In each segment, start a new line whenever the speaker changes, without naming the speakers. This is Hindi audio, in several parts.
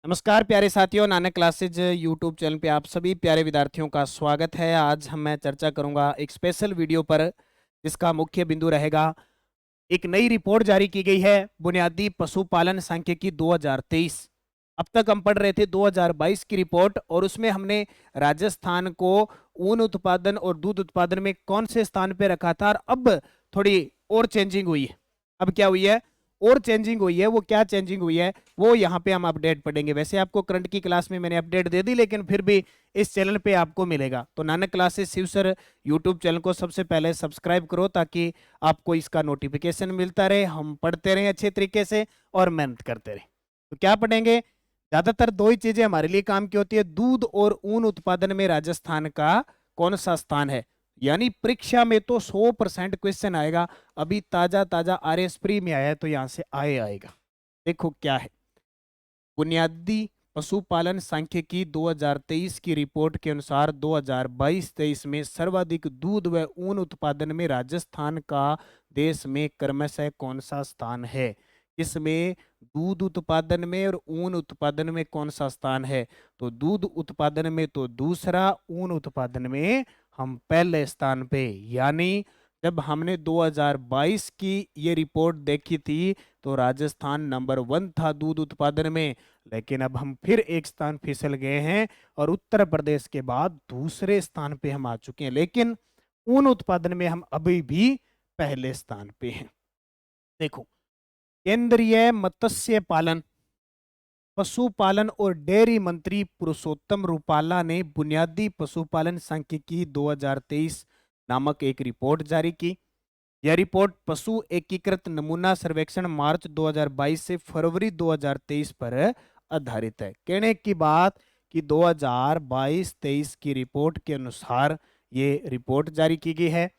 नमस्कार प्यारे साथियों, नानक क्लासेज यूट्यूब चैनल पे आप सभी प्यारे विद्यार्थियों का स्वागत है। आज मैं चर्चा करूंगा एक स्पेशल वीडियो पर, जिसका मुख्य बिंदु रहेगा एक नई रिपोर्ट जारी की गई है, बुनियादी पशुपालन सांख्यिकी 2023। अब तक हम पढ़ रहे थे 2022 की रिपोर्ट, और उसमें हमने राजस्थान को ऊन उत्पादन और दूध उत्पादन में कौन से स्थान पे रखा था। और अब थोड़ी और चेंजिंग हुई है। अब क्या हुई है? और चेंजिंग हुई है। वो क्या चेंजिंग हुई है वो यहाँ पे हम अपडेट पढ़ेंगे। वैसे आपको करंट की क्लास में मैंने अपडेट दे दी, लेकिन फिर भी इस चैनल पे आपको मिलेगा। तो Nanak classes Shiv sir YouTube channel को सबसे पहले सब्सक्राइब करो, ताकि आपको इसका नोटिफिकेशन मिलता रहे, हम पढ़ते रहें अच्छे तरीके से और मेहनत करते रहें। तो क्या पढ़ेंगे? ज्यादातर दो ही चीजें हमारे लिए काम की होती है। दूध और ऊन उत्पादन में राजस्थान का कौन सा स्थान है। यानी परीक्षा में तो 100% क्वेश्चन आएगा। अभी ताजा ताजा आरएस प्री में आया है, तो यहां से आएगा। देखो क्या है। बुनियादी पशुपालन सांख्यिकी 2023 की रिपोर्ट के अनुसार 2022-23 में सर्वाधिक दूध व ऊन उत्पादन में राजस्थान का देश में क्रमशः कौन सा स्थान है। इसमें दूध उत्पादन में और ऊन उत्पादन में कौन सा स्थान है? तो दूध उत्पादन में तो दूसरा, ऊन उत्पादन में हम पहले स्थान पे। यानी जब हमने 2022 की ये रिपोर्ट देखी थी, तो राजस्थान नंबर 1 था दूध उत्पादन में। लेकिन अब हम फिर एक स्थान फिसल गए हैं, और उत्तर प्रदेश के बाद दूसरे स्थान पे हम आ चुके हैं। लेकिन ऊन उत्पादन में हम अभी भी पहले स्थान पे हैं। देखो, केंद्रीय मत्स्य पालन, पशुपालन और डेयरी मंत्री पुरुषोत्तम रूपाला ने बुनियादी पशुपालन सांख्यिकी 2023 नामक एक रिपोर्ट जारी की। यह रिपोर्ट पशु एकीकृत नमूना सर्वेक्षण मार्च 2022 से फरवरी 2023 पर आधारित है। कहने की बात कि 2022-23 की रिपोर्ट के अनुसार ये रिपोर्ट जारी की गई है।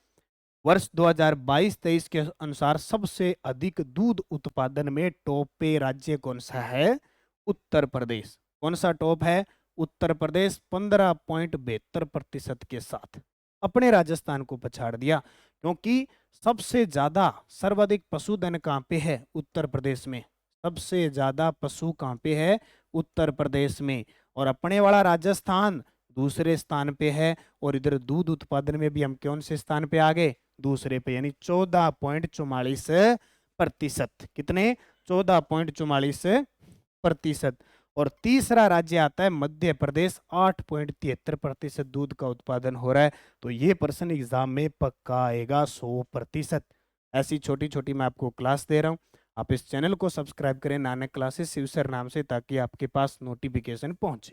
वर्ष 2022-23 के अनुसार सबसे अधिक दूध उत्पादन में टॉप पे राज्य कौन सा है? उत्तर प्रदेश। कौन सा टॉप है? उत्तर प्रदेश 15.72% के साथ अपने राजस्थान को पछाड़ दिया। क्योंकि सबसे ज्यादा सर्वाधिक पशुधन कहाँ पे है? उत्तर प्रदेश में। सबसे ज्यादा पशु कहाँ पे है? उत्तर प्रदेश में। और अपने वाला राजस्थान दूसरे स्थान पे है। और इधर दूध उत्पादन में भी हम कौन से स्थान पे आ गए? दूसरे पे, यानी 14.44%। कितने? 14.44%। और तीसरा राज्य आता है मध्य प्रदेश, 8.73% दूध का उत्पादन हो रहा है। तो ये प्रश्न एग्जाम में पक्का आएगा 100%। ऐसी छोटी छोटी मैं आपको क्लास दे रहा हूँ। आप इस चैनल को सब्सक्राइब करें, नानक क्लासेस शिव सर नाम से, ताकि आपके पास नोटिफिकेशन पहुंचे।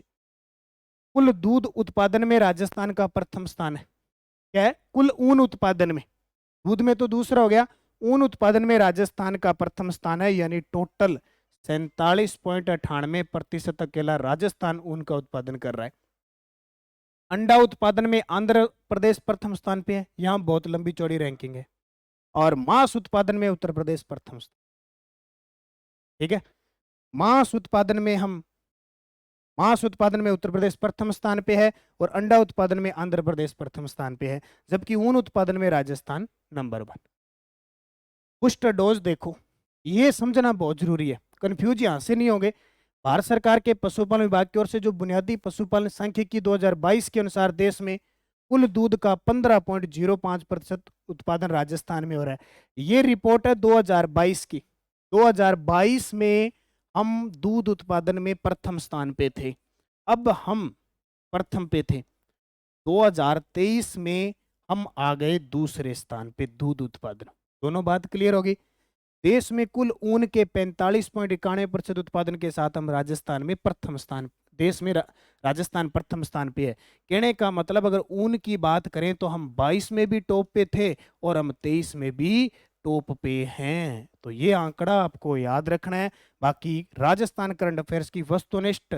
कुल दूध उत्पादन में राजस्थान का प्रथम स्थान है। क्या है? कुल ऊन उत्पादन में। दूध में तो दूसरा हो गया, ऊन उत्पादन में राजस्थान का प्रथम स्थान है। यानी टोटल 47.98% अकेला राजस्थान ऊन का उत्पादन कर रहा है। अंडा उत्पादन में आंध्र प्रदेश प्रथम स्थान पे है। यहां बहुत लंबी चौड़ी रैंकिंग है। और मांस उत्पादन में उत्तर प्रदेश प्रथम स्थान। ठीक है। मांस उत्पादन में हम मांस उत्पादन में उत्तर प्रदेश प्रथम स्थान पे है, और अंडा उत्पादन में आंध्र प्रदेश प्रथम स्थान पे है। जबकि ऊन उत्पादन में राजस्थान नंबर 1। बूस्टर डोज देखो, ये समझना बहुत जरूरी है। कंफ्यूज यहां से नहीं होंगे। भारत सरकार के पशुपालन विभाग की ओर से जो बुनियादी पशुपालन सांख्यिकी 2022 के अनुसार देश में कुल दूध का 15.05% उत्पादन राजस्थान में हो रहा है। ये रिपोर्ट है 2022 की। 2022 में हम दूध उत्पादन में प्रथम स्थान पे थे। अब हम प्रथम पे थे। 2023 में हम आ गए दूसरे स्थान पे दूध उत्पादन। दोनों बात क्लियर होगी। देश में कुल ऊन के 45.91% उत्पादन के साथ हम राजस्थान में प्रथम स्थान, देश में राजस्थान प्रथम स्थान पे है। कहने का मतलब, अगर ऊन की बात करें तो हम 22 में भी टॉप पे थे, और हम 23 में भी टॉप पे हैं। तो ये आंकड़ा आपको याद रखना है। बाकी राजस्थान करंट अफेयर्स की वस्तुनिष्ठ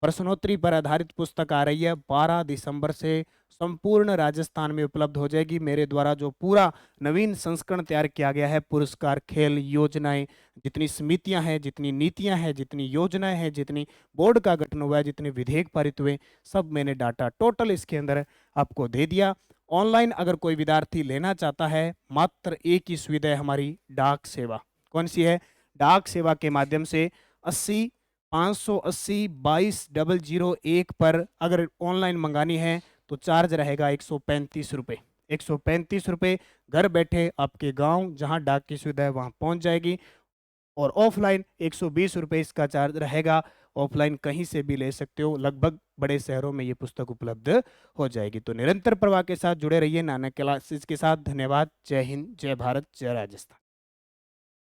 प्रश्नोत्तरी पर आधारित पुस्तक आ रही है, 12 दिसंबर से संपूर्ण राजस्थान में उपलब्ध हो जाएगी। मेरे द्वारा जो पूरा नवीन संस्करण तैयार किया गया है, पुरस्कार, खेल, योजनाएं, जितनी समितियां हैं, जितनी नीतियां हैं, जितनी योजनाएं हैं, जितनी बोर्ड का गठन हुआ है, जितने विधेयक पारित हुए, सब मैंने डाटा टोटल इसके अंदर आपको दे दिया। ऑनलाइन अगर कोई विद्यार्थी लेना चाहता है, मात्र एक ही सुविधा है हमारी, डाक सेवा। कौन सी है? डाक सेवा के माध्यम से 80 580 22 001 पर अगर ऑनलाइन मंगानी है तो चार्ज रहेगा 135 रुपये। 135 रुपये घर बैठे आपके गांव जहां डाक की सुविधा है वहां पहुंच जाएगी। और ऑफलाइन 120 रुपये इसका चार्ज रहेगा। ऑफलाइन कहीं से भी ले सकते हो, लगभग बड़े शहरों में ये पुस्तक उपलब्ध हो जाएगी। तो निरंतर प्रवाह के साथ जुड़े रहिए नानक क्लासेस के साथ। धन्यवाद। जय हिंद, जय भारत, जय राजस्थान।